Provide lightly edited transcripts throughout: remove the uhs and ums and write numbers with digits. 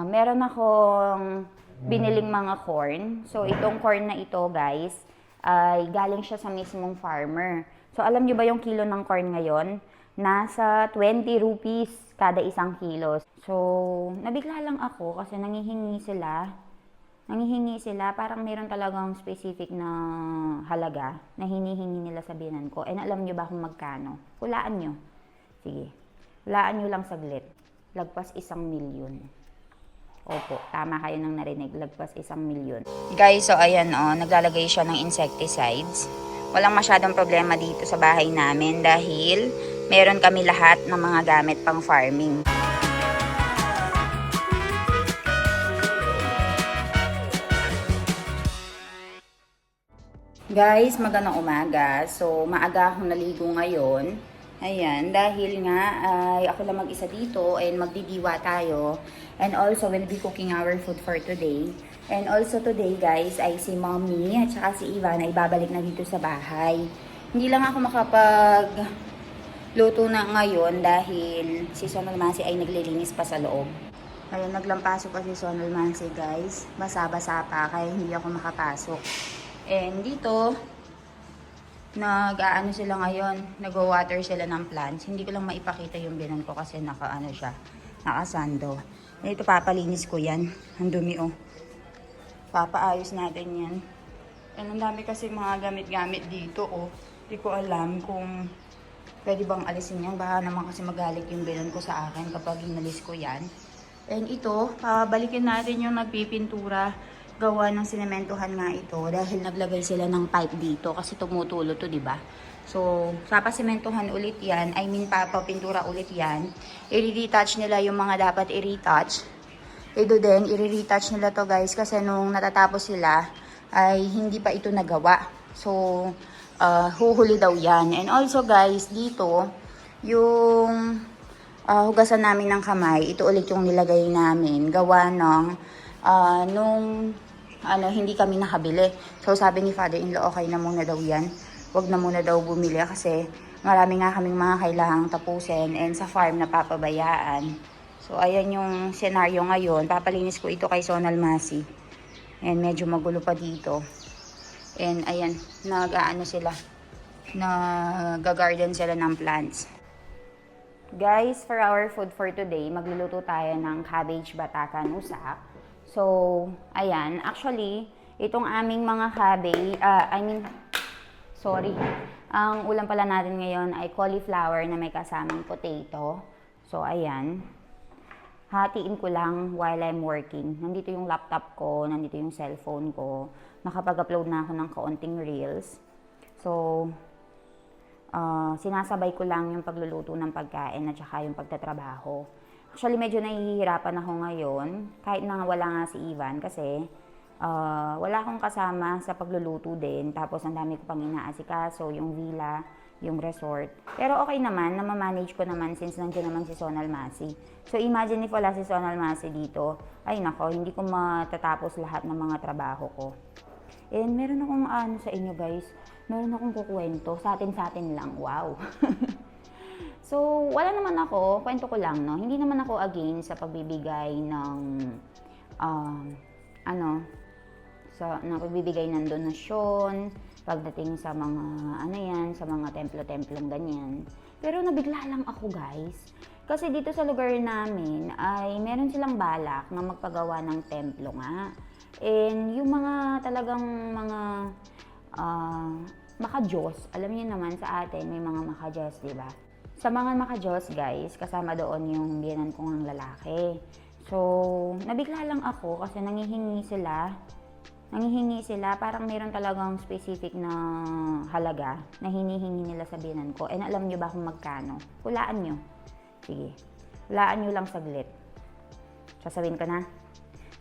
Meron akong biniling mga corn. So, itong corn na ito, guys, ay galing siya sa mismong farmer. So, alam nyo ba yung kilo ng corn ngayon? Nasa 20 rupees kada isang kilo. So, nabigla lang ako kasi nangihingi sila, parang meron talagang specific na halaga na hinihingi nila sa biyanan ko. And alam nyo ba kung magkano? Hulaan nyo. Sige, hulaan nyo lang saglit. Lagpas 1,000,000. Opo, tama kayo nang narinig, lagpas 1,000,000. Guys, so ayan naglalagay siya ng insecticides. Walang masyadong problema dito sa bahay namin dahil meron kami lahat ng mga gamit pang farming. Guys, magandang umaga. So, maaga akong naligo ngayon. Ayan, dahil nga ay ako lang mag-isa dito and magdidiwa tayo. And also, we'll be cooking our food for today. And also today, guys, ay si Mommy at saka si Ivan ay babalik na dito sa bahay. Hindi lang ako makapagluto na ngayon dahil si Sonal Masi ay naglilinis pa sa loob. Ayun, naglampaso pa si Sonal Masi, guys. Basa-basa pa, kaya hindi ako makapasok. And dito, nag-aano sila ngayon, nag-water sila ng plants. Hindi ko lang maipakita yung binan ko kasi nakasando. Ito, papalinis ko yan. Ang dumi, oh. Papaayos natin yan. And ang dami kasi mga gamit-gamit dito, oh. Hindi ko alam kung pwede bang alisin yan. Baka naman kasi magalit yung binan ko sa akin kapag inalis ko yan. And ito, pabalikin natin yung nagpipintura. Gawa ng sinementohan nga ito dahil naglagay sila ng pipe dito kasi tumutulo to, di ba? So, papasimentohan ulit yan, papapintura ulit yan. I-retouch nila yung mga dapat i-retouch. Ito din, i-retouch nila to, guys, kasi nung natatapos sila ay hindi pa ito nagawa. So, huhuli daw yan. And also, guys, dito, yung hugasan namin ng kamay, ito ulit yung nilagay namin. Gawa ng hindi kami nakabili. So, sabi ni father-in-law, okay na muna daw yan. Huwag na muna daw bumili kasi marami nga kaming mga kailangang tapusin and sa farm na papabayaan. So, ayan yung senaryo ngayon. Papalinis ko ito kay Sonal Masi. And medyo magulo pa dito. And ayan, nag-garden sila ng plants. Guys, for our food for today, magluluto tayo ng cabbage batakan usak. So, ayan. Actually, itong aming mga ang ulam pala natin ngayon ay cauliflower na may kasamang potato. So, ayan. Hatiin ko lang while I'm working. Nandito yung laptop ko, nandito yung cellphone ko. Nakapag-upload na ako ng kaunting reels. So, sinasabay ko lang yung pagluluto ng pagkain at saka yung pagtatrabaho. Actually, medyo nahihirapan ako ngayon, kahit na wala nga si Ivan kasi wala akong kasama sa pagluluto din. Tapos, ang dami ko pang inaasikaso, yung villa, yung resort. Pero okay naman, namamanage ko naman since nandiyan naman si Sonal Masi. So, imagine if wala si Sonal Masi dito, ay nako, hindi ko matatapos lahat ng mga trabaho ko. And meron akong sa inyo, guys, meron akong kukwento, sa atin lang, wow. So, wala naman ako, kwento ko lang, no? Hindi naman ako against sa pagbibigay ng, pagbibigay ng donasyon, pagdating sa mga, sa mga templo-templong ganyan. Pero nabigla lang ako, guys. Kasi dito sa lugar namin ay meron silang balak na magpagawa ng templo nga. And yung mga talagang mga maka-Diyos, alam niyo naman sa atin, may mga maka-Diyos, di ba? Sa mga maka-Diyos, guys, kasama doon yung biyenan kong lalaki. So, nabigla lang ako kasi nangihingi sila, parang meron talagang specific na halaga na hinihingi nila sa biyenan ko. And alam nyo ba kung magkano? Hulaan nyo. Sige, hulaan nyo lang saglit. Sasabihin ko na.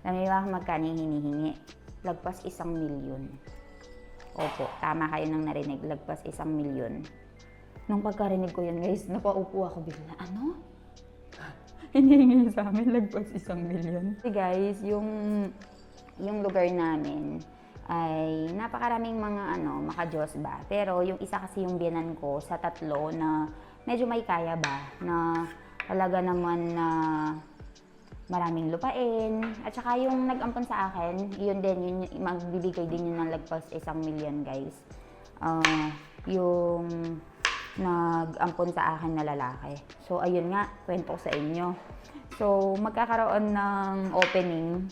Alam nyo ba kung magkano hinihingi? Lagpas 1,000,000. Opo, tama kayo nang narinig, lagpas 1,000,000. Nung pagkarinig ko yan, guys, napaupo ako bigla. Ano? Hinihingi sa amin, lagpas 1,000,000. So guys, yung lugar namin ay napakaraming mga maka-Diyos ba. Pero yung isa kasi yung biyenan ko sa tatlo na medyo may kaya ba, na talaga naman na maraming lupain. At saka yung nag-ampon sa akin, yun din, yun, magbibigay din yun ng lagpas 1,000,000 guys. Yung nag-ampon sa akin na lalaki. So, ayun nga, kwento ko sa inyo. So, magkakaroon ng opening,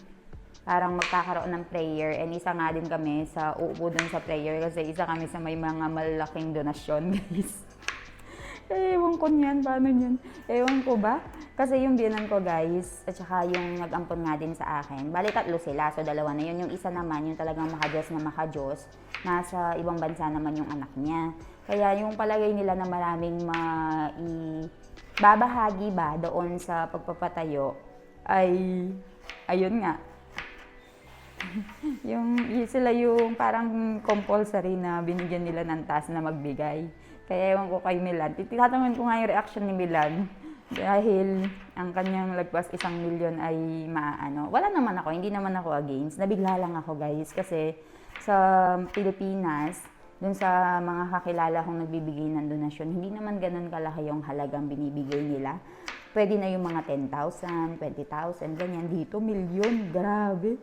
parang magkakaroon ng prayer, and isa nga din kami sa uupo dun sa prayer kasi isa kami sa may mga malaking donasyon, guys. Ewan ko niyan, paano niyan? Ewan ko ba? Kasi yung biyanan ko, guys, at saka yung nag-ampon nga din sa akin, bali 3 sila, so 2 na yun. Yung isa naman, yung talagang makajos na makajos, nasa ibang bansa naman yung anak niya. Kaya yung palagay nila na maraming babahagi ba doon sa pagpapatayo, ay, ayun nga, sila yung parang compulsory na binigyan nila ng task na magbigay. Kaya ewan ko kay Milan. Titatanungin ko nga yung reaction ni Milan. Dahil ang kanyang lagpas 1,000,000 ay maano. Wala naman ako, hindi naman ako against. Nabigla lang ako, guys. Kasi sa Pilipinas, dun sa mga kakilala kong nagbibigay ng donasyon, hindi naman ganun kalaki yung halagang binibigay nila. Pwede na yung mga 10,000, 20,000, ganyan. Dito, milyon. Grabe.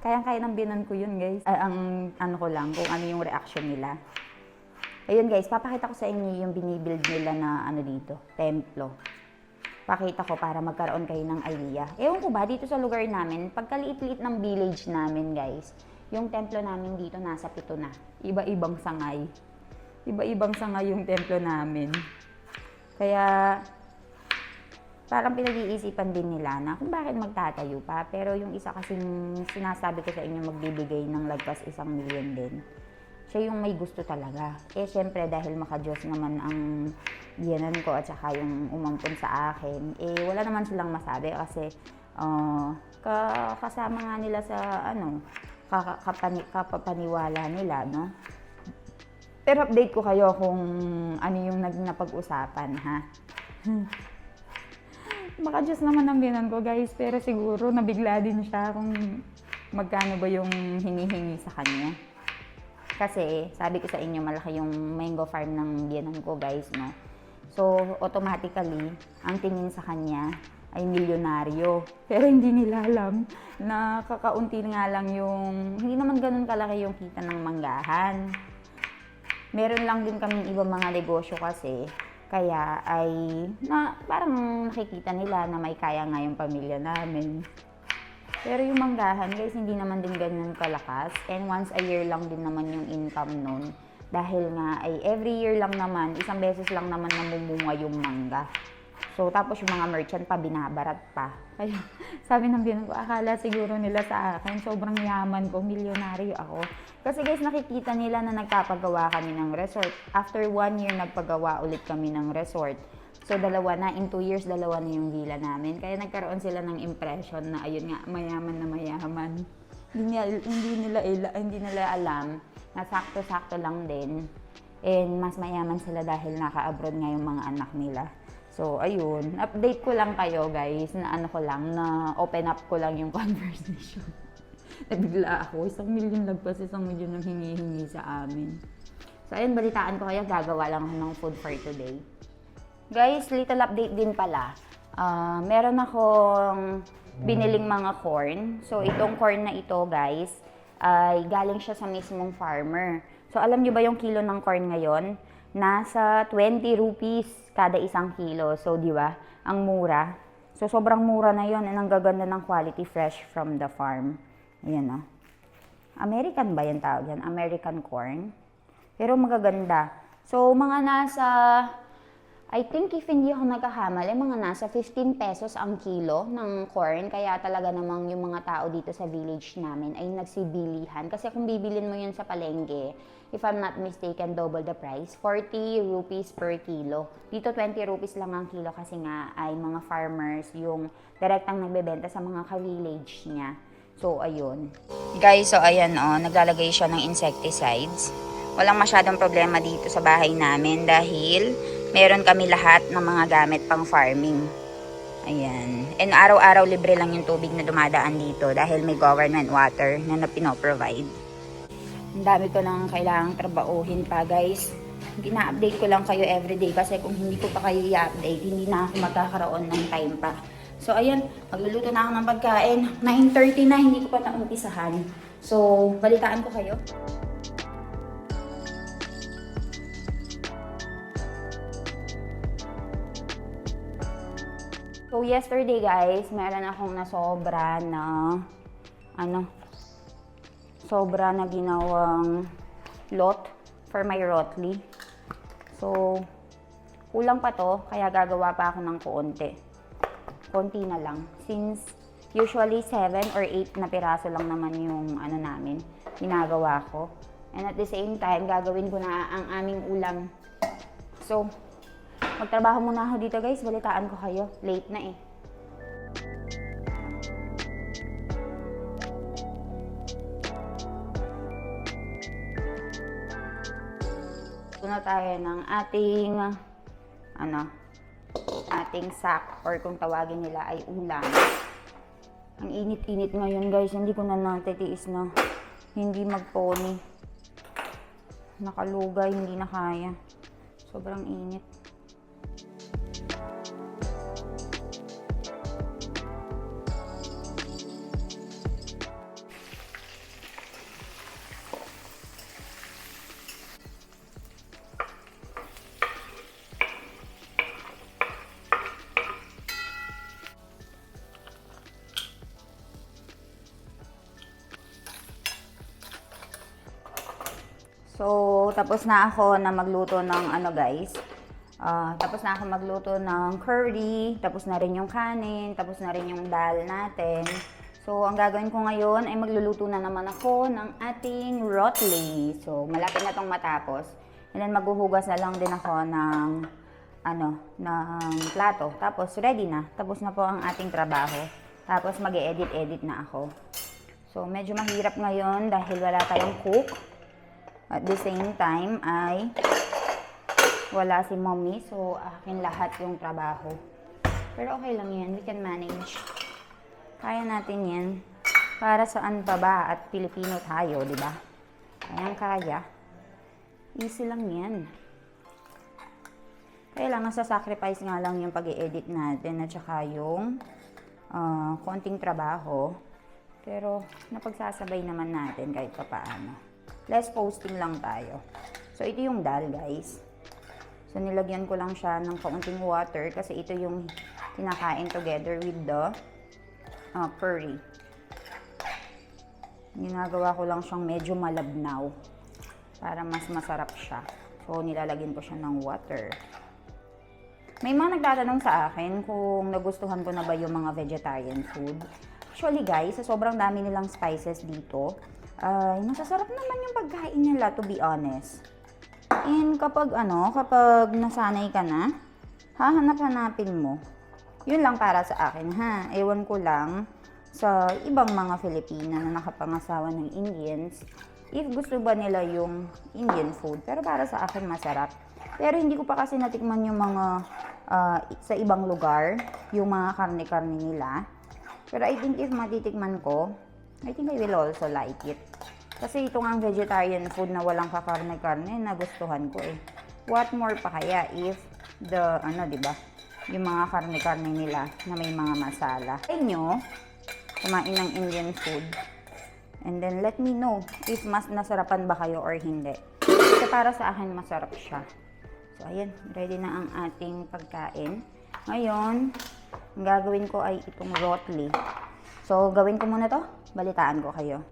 Kayang-kaya ng binan ko yun, guys. Ang ano ko lang, kung ano yung reaction nila. Ayun, guys, papakita ko sa inyo yung binibuild nila na ano dito, templo. Pakita ko para magkaroon kayo ng idea. Ewan ko ba, dito sa lugar namin, pagkaliit-liit ng village namin, guys, yung templo namin dito nasa 7 na. Iba-ibang sangay. Iba-ibang sangay yung templo namin. Kaya, parang pinag-iisipan din nila na kung bakit magtatayo pa. Pero yung isa kasing sinasabi ko sa inyo magbibigay ng lagpas 1,000,000 din. Siya yung may gusto talaga. Eh, syempre, dahil makajos naman ang biyanan ko at saka yung umampon sa akin, eh, wala naman silang masabi kasi kasama nga nila sa, kapapaniwala nila, no? Pero update ko kayo kung ano yung napag-usapan, ha? Makajos naman ang biyanan ko, guys, pero siguro nabigla din siya kung magkano ba yung hinihingi sa kanya. Kasi, sabi ko sa inyo, malaki yung mango farm ng biyanan ko, guys, no? So, automatically, ang tingin sa kanya ay milyonaryo. Pero hindi nila alam na kakaunti nga lang yung, hindi naman ganun kalaki yung kita ng manggahan. Meron lang din kaming ibang mga negosyo kasi, kaya ay, parang nakikita nila na may kaya nga yung pamilya namin. Pero yung manggahan, guys, hindi naman din ganyan kalakas. And once a year lang din naman yung income nun. Dahil nga, ay every year lang naman, isang beses lang naman namumunga yung mangga. So, tapos yung mga merchant pa, binabarat pa. Kaya, sabi ng biyanan ko, akala siguro nila sa akin, sobrang yaman ko, milyonaryo ako. Kasi guys, nakikita nila na nagpapagawa kami ng resort. After 1 year, nagpagawa ulit kami ng resort. So, 2 na. In 2 years, 2 na yung villa namin. Kaya nagkaroon sila ng impression na, ayun nga, mayaman na mayaman. Hindi nila alam na sakto-sakto lang din. And mas mayaman sila dahil naka-abroad nga yung mga anak nila. So, ayun. Update ko lang kayo, guys, na na open up ko lang yung conversation. Nabigla ako. 1,000,000 lagpas, 1,000,000 ang hinihingi sa amin. So, ayun, balitaan ko kaya gagawa lang ako ng food for today. Guys, little update din pala. Meron akong biniling mga corn. So, itong corn na ito, guys, ay galing siya sa mismong farmer. So, alam nyo ba yung kilo ng corn ngayon? Nasa 20 rupees kada 1 kilo. So, di ba? Ang mura. So, sobrang mura na yon. And ang gaganda ng quality, fresh from the farm. Ayan, oh. American ba yung tawag yan? American corn. Pero magaganda. So, mga nasa, I think if hindi ako nagkakamali, mga nasa 15 pesos ang kilo ng corn. Kaya talaga namang yung mga tao dito sa village namin ay nagsibilihan. Kasi kung bibilin mo yun sa palengke, if I'm not mistaken, double the price. 40 rupees per kilo. Dito 20 rupees lang ang kilo kasi nga ay mga farmers yung direktang nagbebenta sa mga ka-village niya. So, ayun. Guys, so ayan naglalagay siya ng insecticides. Walang masyadong problema dito sa bahay namin dahil meron kami lahat ng mga gamit pang farming. Ayan. And araw-araw libre lang yung tubig na dumadaan dito dahil may government water na pinoprovide. Ang dami ko nang kailangang trabahuhin pa, guys. Gina-update ko lang kayo everyday kasi kung hindi ko pa kayo i-update, hindi na ako magkakaroon ng time pa So, ayan, magluluto na ako ng pagkain. 9:30 na, hindi ko pa naumpisahan. So, balitaan ko kayo. So, yesterday guys, meron akong nasobra na, sobra na ginawang lot for my rotli. So, kulang pa to, kaya gagawa pa ako ng konti na lang. Since usually 7 or 8 na piraso lang naman yung namin, ginagawa ko. And at the same time, gagawin ko na ang aming ulam. So, magtrabaho muna ako dito guys, balitaan ko kayo. Late na eh. Ito na tayo ng ating sack or kung tawagin nila ay ulam. Ang init-init ngayon guys, hindi ko na natitiis na hindi magponi. Nakalugay, hindi na kaya. Sobrang init. So, tapos na ako na magluto ng guys. Tapos na ako magluto ng curry, tapos na rin yung kanin, tapos na rin yung dal natin. So, ang gagawin ko ngayon ay magluluto na naman ako ng ating rotli. So, malapit na tong matapos. And then, maghuhugas na lang din ako ng plato. Tapos, ready na. Tapos na po ang ating trabaho. Tapos, mag-e-edit na ako. So, medyo mahirap ngayon dahil wala tayong cook. At the same time ay wala si mommy, so akin lahat yung trabaho. Pero okay lang yan, we can manage. Kaya natin yan. Para saan pa ba? At Pilipino tayo, di ba? Kaya. Easy lang yan. Kailangan sa sacrifice nga lang yung pag-i-edit natin at saka yung konting trabaho. Pero napagsasabay naman natin kahit pa paano. Less posting lang tayo. So, ito yung dal, guys. So, nilagyan ko lang siya ng kaunting water kasi ito yung kinakain together with the curry. Ginagawa ko lang siyang medyo malabnaw para mas masarap siya. So, nilalagyan ko siya ng water. May mga nagtatanong sa akin kung nagustuhan ko na ba yung mga vegetarian food. Actually, guys, sa sobrang dami nilang spices dito, masasarap naman yung pagkain nila, to be honest. And kapag nasanay ka na, hahanap-hanapin mo. Yun lang para sa akin, ha. Ewan ko lang sa ibang mga Filipina na nakapangasawa ng Indians, if gusto ba nila yung Indian food. Pero para sa akin, masarap. Pero hindi ko pa kasi natikman yung mga sa ibang lugar, yung mga karne-karne nila. Pero I think if matitikman ko, I think I will also like it. Kasi ito nga ang vegetarian food na walang kakarne-karne, nagustuhan ko eh. What more pa kaya if the, diba? Yung mga karne-karne nila na may mga masala. Sa inyo, kumain ng Indian food. And then let me know if mas nasarapan ba kayo or hindi. Kasi para sa akin, masarap siya. So ayan, ready na ang ating pagkain. Ngayon, ang gagawin ko ay itong rotli. So, gawin ko muna to. Balitaan ko kayo.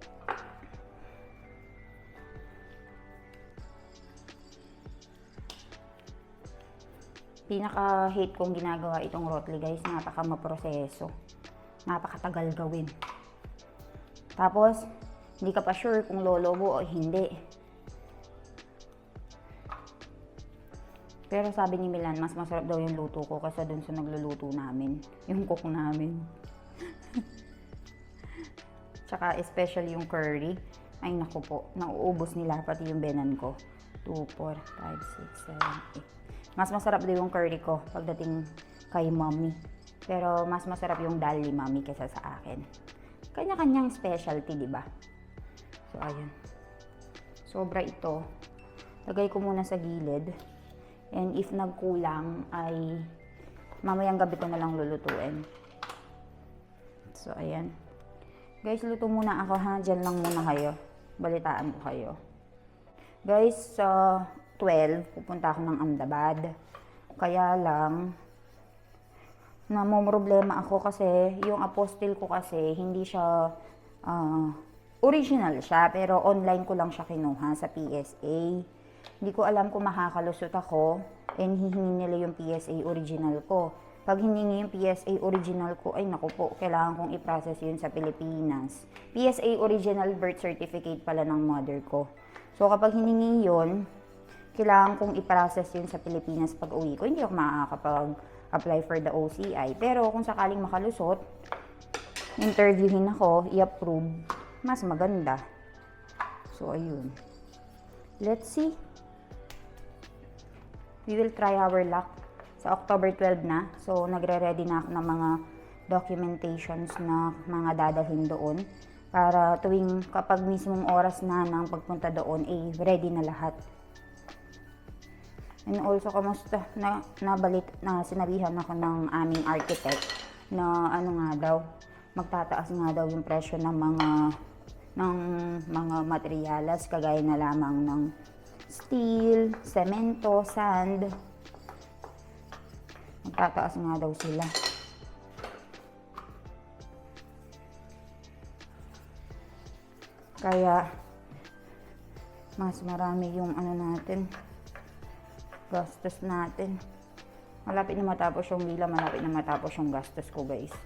Pinaka-hate kong ginagawa itong rotli, guys. Napaka-maproseso. Napakatagal gawin. Tapos, hindi ka pa sure kung lolobo o hindi. Pero sabi ni Milan, mas masarap daw yung luto ko kaysa dun sa nagluluto namin. Yung cook namin. Tsaka especially yung curry. Ay naku po, nauubos nila pati yung benan ko. 2, 4, 5, 6, 7, 8. Mas masarap daw yung curry ko pagdating kay mommy. Pero mas masarap yung dal ni mommy kaysa sa akin. Kanya-kanyang specialty, di ba? So, ayun. Sobra ito. Lagay ko muna sa gilid. And if nagkulang ay mamayang gabi ko na lang lulutuin. So, ayan. Guys, luto muna ako ha. Diyan lang muna kayo. Balitaan ko kayo. Guys, sa 12, pupunta ako ng Ahmedabad. Kaya lang, namomroblema ako kasi yung apostle ko kasi hindi siya original siya, pero online ko lang siya kinuha sa PSA. Hindi ko alam kung makakalusot ako and hihingi nila yung PSA original ko. Pag hiningi yung PSA original ko, ay naku po, kailangan kong i-process yun sa Pilipinas. PSA original birth certificate pala ng mother ko. So kapag hiningi yun, kailangan kong i-process yun sa Pilipinas pag uwi ko. Hindi ako makakapag-apply for the OCI. Pero kung sakaling makalusot, interviewin ako, i-approve, mas maganda. So ayun. Let's see. We will try our luck. Sa October 12 na. So, nagre-ready na ako ng mga documentations na mga dadalhin doon. Para tuwing kapag mismong oras na ng pagpunta doon, ready na lahat. And also, kamusta? Sinabihan ako ng aming architect na ano nga daw, magtataas nga daw yung presyo ng mga materialas, kagaya na lamang ng steel, semento, sand. Magtataas nga daw sila. Kaya, mas marami yung ano natin, gastos natin. Malapit na matapos yung bilang, malapit na matapos yung gastos ko, guys.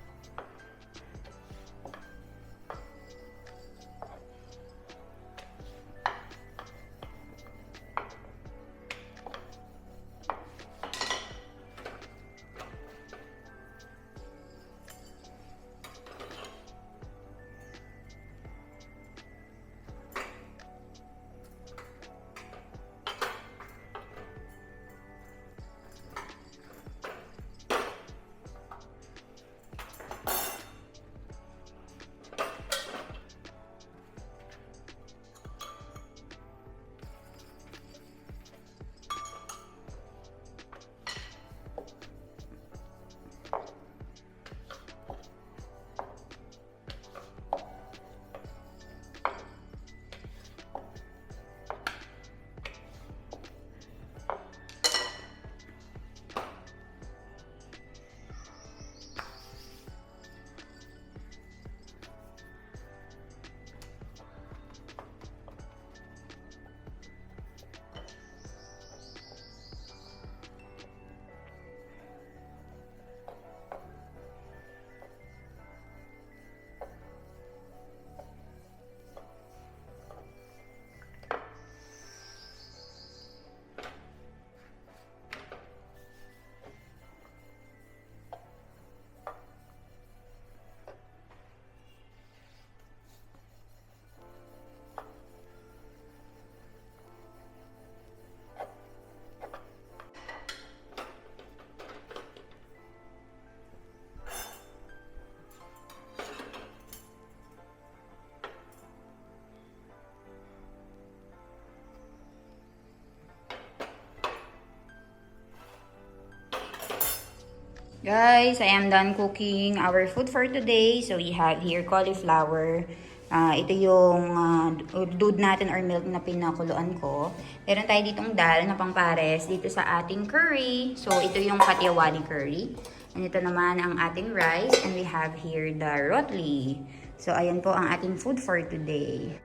Guys, I am done cooking our food for today. So, we have here cauliflower. Ito yung dood natin or milk na pinakuluan ko. Meron tayo ditong dal na pangpares dito sa ating curry. So, ito yung Katyawani curry. And ito naman ang ating rice. And we have here the rotli. So, ayan po ang ating food for today.